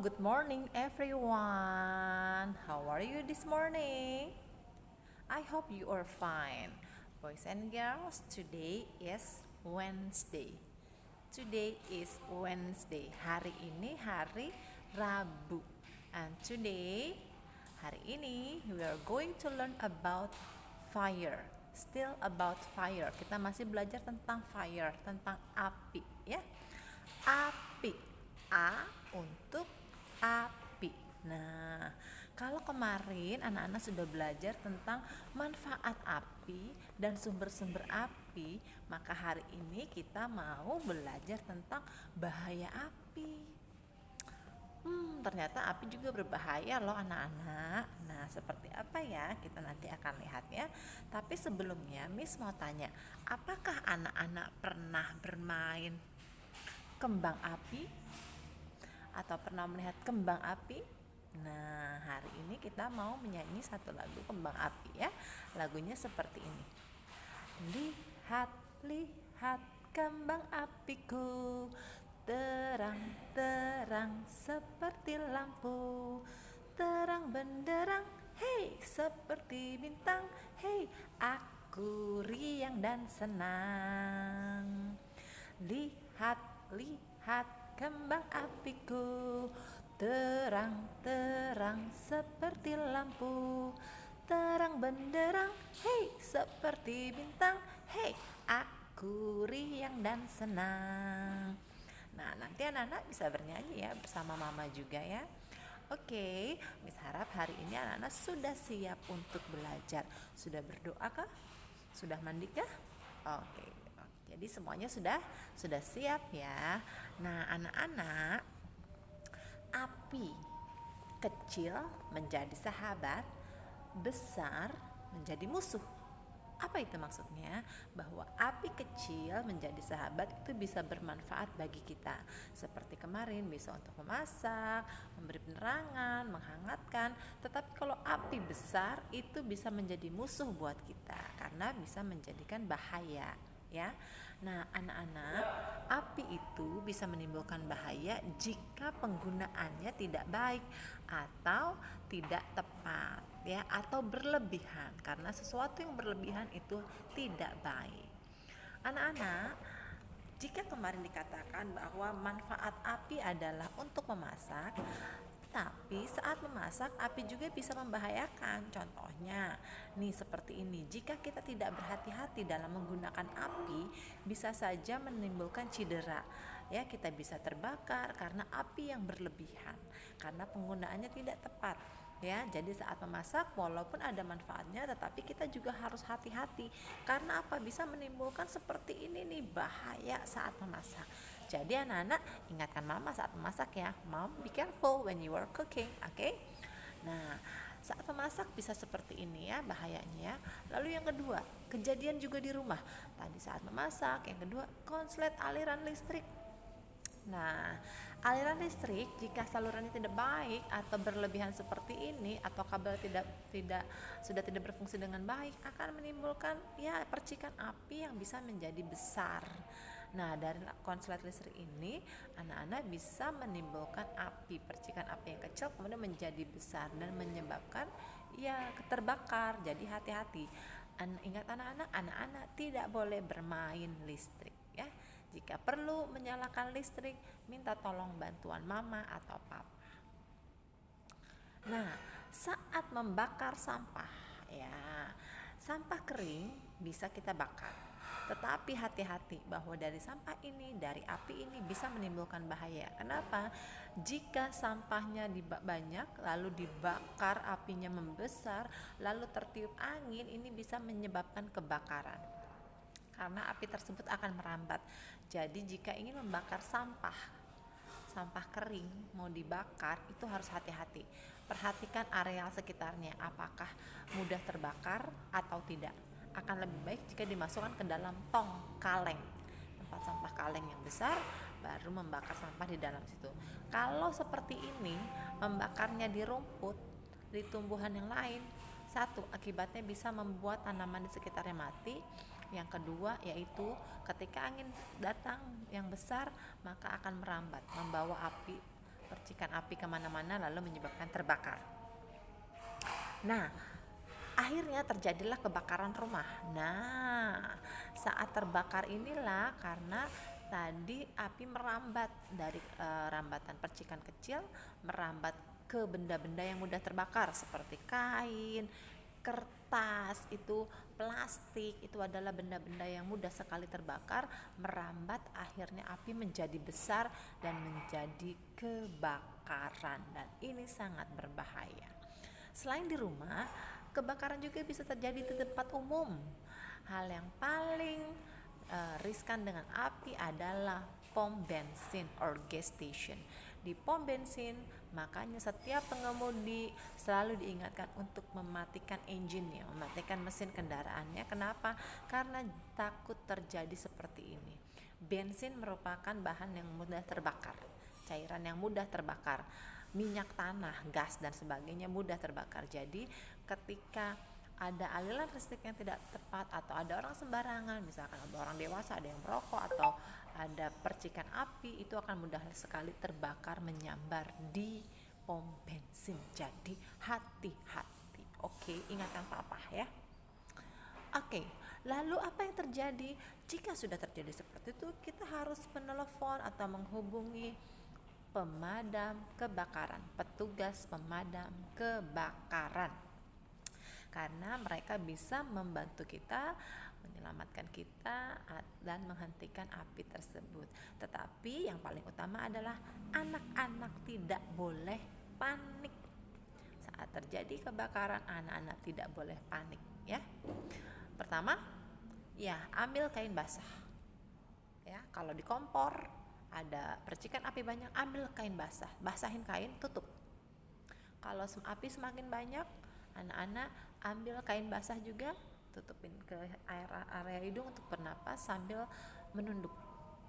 Good morning, everyone. How are you this morning? I hope you are fine. Boys and girls, today is Wednesday. Today is Wednesday. Hari ini hari Rabu. And today, hari ini we are going to learn about fire. Still about fire. Kita masih belajar tentang fire, tentang api, ya. Api. A untuk api. Nah, kalau kemarin anak-anak sudah belajar tentang manfaat api dan sumber-sumber api, maka hari ini kita mau belajar tentang bahaya api. Ternyata api juga berbahaya loh anak-anak. Nah, seperti apa ya? Kita nanti akan lihat ya. Tapi sebelumnya Miss mau tanya, apakah anak-anak pernah bermain kembang api? Atau pernah melihat kembang api? Nah, hari ini kita mau menyanyi satu lagu kembang api ya. Lagunya seperti ini. Lihat, lihat kembang apiku, terang-terang seperti lampu, terang benderang, hei seperti bintang, hei aku riang dan senang. Lihat, lihat kembang apiku, terang-terang seperti lampu, terang benderang, hei seperti bintang, hei aku riang dan senang. Nah, nanti anak-anak bisa bernyanyi ya bersama mama juga ya. Oke, Miss harap hari ini anak-anak sudah siap untuk belajar. Sudah berdoa kah? Sudah mandi kah? Oke. Jadi semuanya sudah siap ya. Nah, anak-anak, api kecil menjadi sahabat, besar menjadi musuh. Apa itu maksudnya? Bahwa api kecil menjadi sahabat itu bisa bermanfaat bagi kita. Seperti kemarin bisa untuk memasak, memberi penerangan, menghangatkan. Tetapi kalau api besar itu bisa menjadi musuh buat kita karena bisa menjadikan bahaya. Ya, nah anak-anak, api itu bisa menimbulkan bahaya jika penggunaannya tidak baik atau tidak tepat, ya, atau berlebihan. Karena sesuatu yang berlebihan itu tidak baik. Anak-anak, jika kemarin dikatakan bahwa manfaat api adalah untuk memasak, tapi saat memasak api juga bisa membahayakan. Contohnya, nih seperti ini. Jika kita tidak berhati-hati dalam menggunakan api, bisa saja menimbulkan cedera. Ya, kita bisa terbakar karena api yang berlebihan, karena penggunaannya tidak tepat. Ya, jadi saat memasak walaupun ada manfaatnya, tetapi kita juga harus hati-hati. Karena apa? Bisa menimbulkan seperti ini nih, bahaya saat memasak. Jadi anak-anak ingatkan mama saat memasak ya. Mom, be careful when you are cooking, okay? Nah, saat memasak bisa seperti ini ya bahayanya. Lalu yang kedua, kejadian juga di rumah. Tadi saat memasak, yang kedua konslet aliran listrik. Nah, aliran listrik jika salurannya tidak baik atau berlebihan seperti ini atau kabel sudah tidak berfungsi dengan baik akan menimbulkan ya percikan api yang bisa menjadi besar. Nah, dari konslet listrik ini anak-anak bisa menimbulkan api, percikan api yang kecil kemudian menjadi besar dan menyebabkan ya terbakar. Jadi hati-hati. Ingat anak-anak tidak boleh bermain listrik ya. Jika perlu menyalakan listrik, minta tolong bantuan mama atau papa. Nah, saat membakar sampah, ya, sampah kering bisa kita bakar. Tetapi hati-hati bahwa dari sampah ini, dari api ini bisa menimbulkan bahaya. Kenapa? Jika sampahnya banyak, lalu dibakar, apinya membesar, lalu tertiup angin, ini bisa menyebabkan kebakaran. Karena api tersebut akan merambat. Jadi jika ingin membakar sampah kering mau dibakar itu harus hati-hati. Perhatikan areal sekitarnya apakah mudah terbakar atau tidak. Akan lebih baik jika dimasukkan ke dalam tong kaleng, tempat sampah kaleng yang besar, baru membakar sampah di dalam situ. Kalau seperti ini membakarnya di rumput, di tumbuhan yang lain, satu, akibatnya bisa membuat tanaman di sekitarnya mati. Yang kedua yaitu ketika angin datang yang besar maka akan merambat, membawa api percikan api kemana-mana lalu menyebabkan terbakar. Nah, akhirnya terjadilah kebakaran rumah. Nah, saat terbakar inilah karena tadi api merambat dari rambatan percikan kecil merambat ke benda-benda yang mudah terbakar seperti kain, kertas, itu plastik, itu adalah benda-benda yang mudah sekali terbakar, merambat akhirnya api menjadi besar dan menjadi kebakaran, dan ini sangat berbahaya. Selain di rumah, kebakaran juga bisa terjadi di tempat umum. Hal yang paling riskan dengan api adalah pom bensin or gas station. Di pom bensin, makanya setiap pengemudi selalu diingatkan untuk mematikan engine-nya, mematikan mesin kendaraannya. Kenapa? Karena takut terjadi seperti ini. Bensin merupakan bahan yang mudah terbakar, cairan yang mudah terbakar, minyak tanah, gas dan sebagainya mudah terbakar. Jadi ketika ada aliran listrik yang tidak tepat atau ada orang sembarangan, misalkan ada orang dewasa, ada yang merokok atau ada percikan api, itu akan mudah sekali terbakar menyambar di pom bensin. Jadi hati-hati. Oke, ingatkan papa ya. Oke, lalu apa yang terjadi? Jika sudah terjadi seperti itu, kita harus menelepon atau menghubungi pemadam kebakaran, petugas pemadam kebakaran, karena mereka bisa membantu kita, menyelamatkan kita dan menghentikan api tersebut. Tetapi yang paling utama adalah anak-anak tidak boleh panik. Saat terjadi kebakaran, anak-anak tidak boleh panik ya. Pertama, ya ambil kain basah. Ya, kalau di kompor ada percikan api banyak, ambil kain basah, basahin kain, tutup. Kalau api semakin banyak, anak-anak ambil kain basah juga, tutupin ke area hidung untuk bernapas sambil menunduk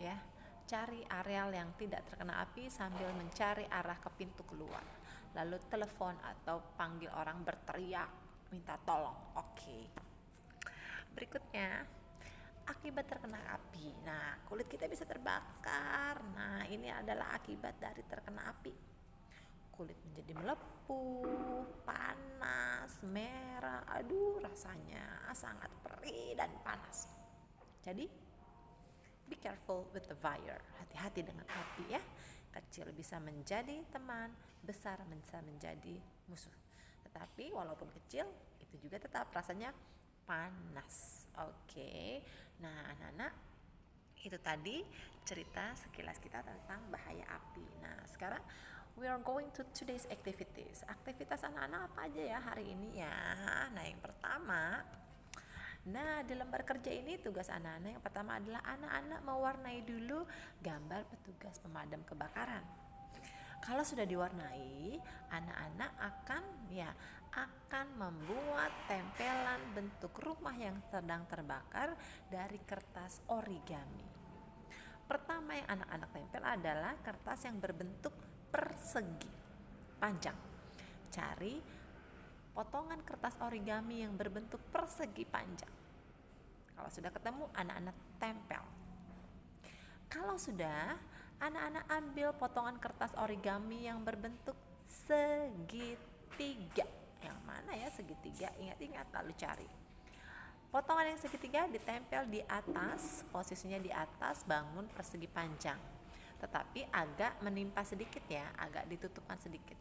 ya. Cari areal yang tidak terkena api sambil mencari arah ke pintu keluar. Lalu telepon atau panggil orang, berteriak minta tolong. Oke. Berikutnya, akibat terkena api. Nah, kulit kita bisa terbakar. Nah, ini adalah akibat dari terkena api. Kulit menjadi melepuh, panas, merah, aduh rasanya sangat perih dan panas. Jadi be careful with the fire, hati-hati dengan api ya. Kecil bisa menjadi teman, besar bisa menjadi musuh. Tetapi walaupun kecil, itu juga tetap rasanya panas. Oke. Nah, anak-anak, itu tadi cerita sekilas kita tentang bahaya api. Nah, sekarang we are going to today's activities. Aktivitas anak-anak apa aja ya hari ini ya? Nah, yang pertama, di lembar kerja ini tugas anak-anak yang pertama adalah anak-anak mewarnai dulu gambar petugas pemadam kebakaran. Kalau sudah diwarnai, anak-anak akan membuat tempelan bentuk rumah yang sedang terbakar dari kertas origami. Pertama yang anak-anak tempel adalah kertas yang berbentuk persegi panjang. Cari potongan kertas origami yang berbentuk persegi panjang. Kalau sudah ketemu, anak-anak tempel. Kalau sudah, anak-anak ambil potongan kertas origami yang berbentuk segitiga. Yang mana ya segitiga? Ingat-ingat, lalu cari. Potongan yang segitiga ditempel di atas, posisinya di atas bangun persegi panjang, tetapi agak menimpa sedikit ya, agak ditutupkan sedikit.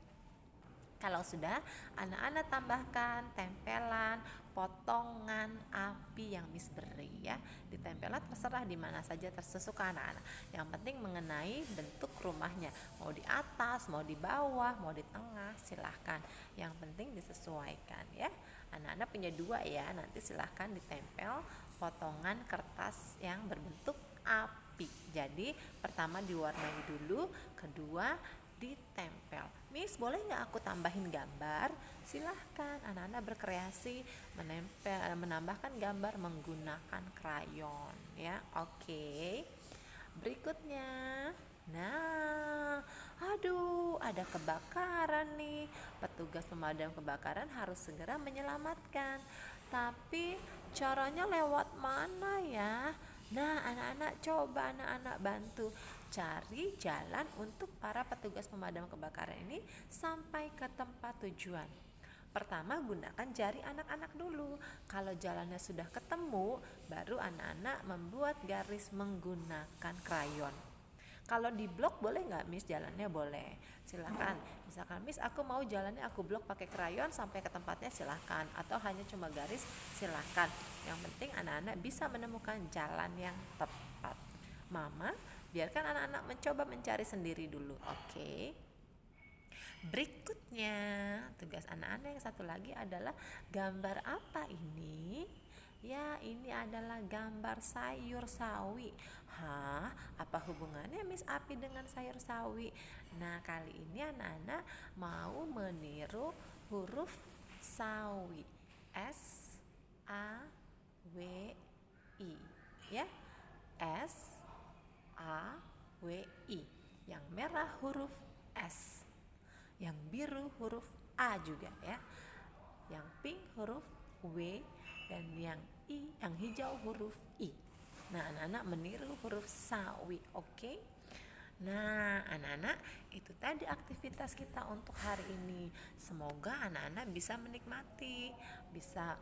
Kalau sudah, anak-anak tambahkan tempelan potongan api yang misberi ya. Ditempelan terserah di mana saja tersesuka anak-anak. Yang penting mengenai bentuk rumahnya, mau di atas, mau di bawah, mau di tengah, silahkan. Yang penting disesuaikan ya. Anak-anak punya dua ya, nanti silahkan ditempel potongan kertas yang berbentuk api. Jadi pertama diwarnai dulu, kedua ditempel. Miss, boleh nggak aku tambahin gambar? Silahkan, anak-anak berkreasi menambahkan gambar menggunakan krayon ya. Oke. Berikutnya, nah, aduh, ada kebakaran nih. Petugas pemadam kebakaran harus segera menyelamatkan. Tapi caranya lewat mana ya? Nah, anak-anak coba anak-anak bantu. cari jalan untuk para petugas pemadam kebakaran ini sampai ke tempat tujuan. Pertama, gunakan jari anak-anak dulu. Kalau jalannya sudah ketemu, baru anak-anak membuat garis menggunakan krayon. Kalau di blok boleh nggak Miss jalannya? Boleh, silahkan. Misalkan Miss aku mau jalannya aku blok pakai krayon sampai ke tempatnya, silahkan. Atau hanya cuma garis, silahkan. Yang penting anak-anak bisa menemukan jalan yang tepat. Mama, biarkan anak-anak mencoba mencari sendiri dulu, oke? Berikutnya, tugas anak-anak yang satu lagi adalah gambar apa ini? Ya, ini adalah gambar sayur sawi. Hah, apa hubungannya Miss Api dengan sayur sawi? Nah, kali ini anak-anak mau meniru huruf sawi. S A W I. Ya. S A W I. Yang merah huruf S. Yang biru huruf A juga ya. Yang pink huruf W, dan yang hijau huruf I. Nah, anak-anak meniru huruf sawi, oke? Nah, anak-anak, itu tadi aktivitas kita untuk hari ini. Semoga anak-anak bisa menikmati, bisa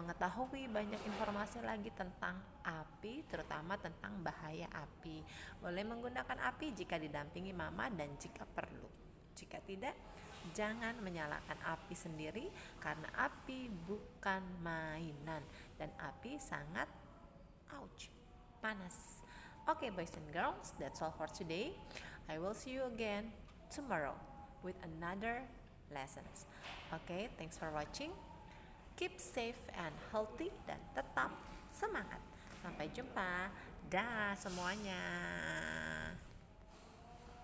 mengetahui banyak informasi lagi tentang api, terutama tentang bahaya api. Boleh menggunakan api jika didampingi mama dan jika perlu. Jika tidak, jangan menyalakan api sendiri karena api bukan mainan dan api sangat panas. Okay, boys and girls, that's all for today. I will see you again tomorrow with another lessons. Okay, thanks for watching. Keep safe and healthy dan tetap semangat. Sampai jumpa. Dah semuanya.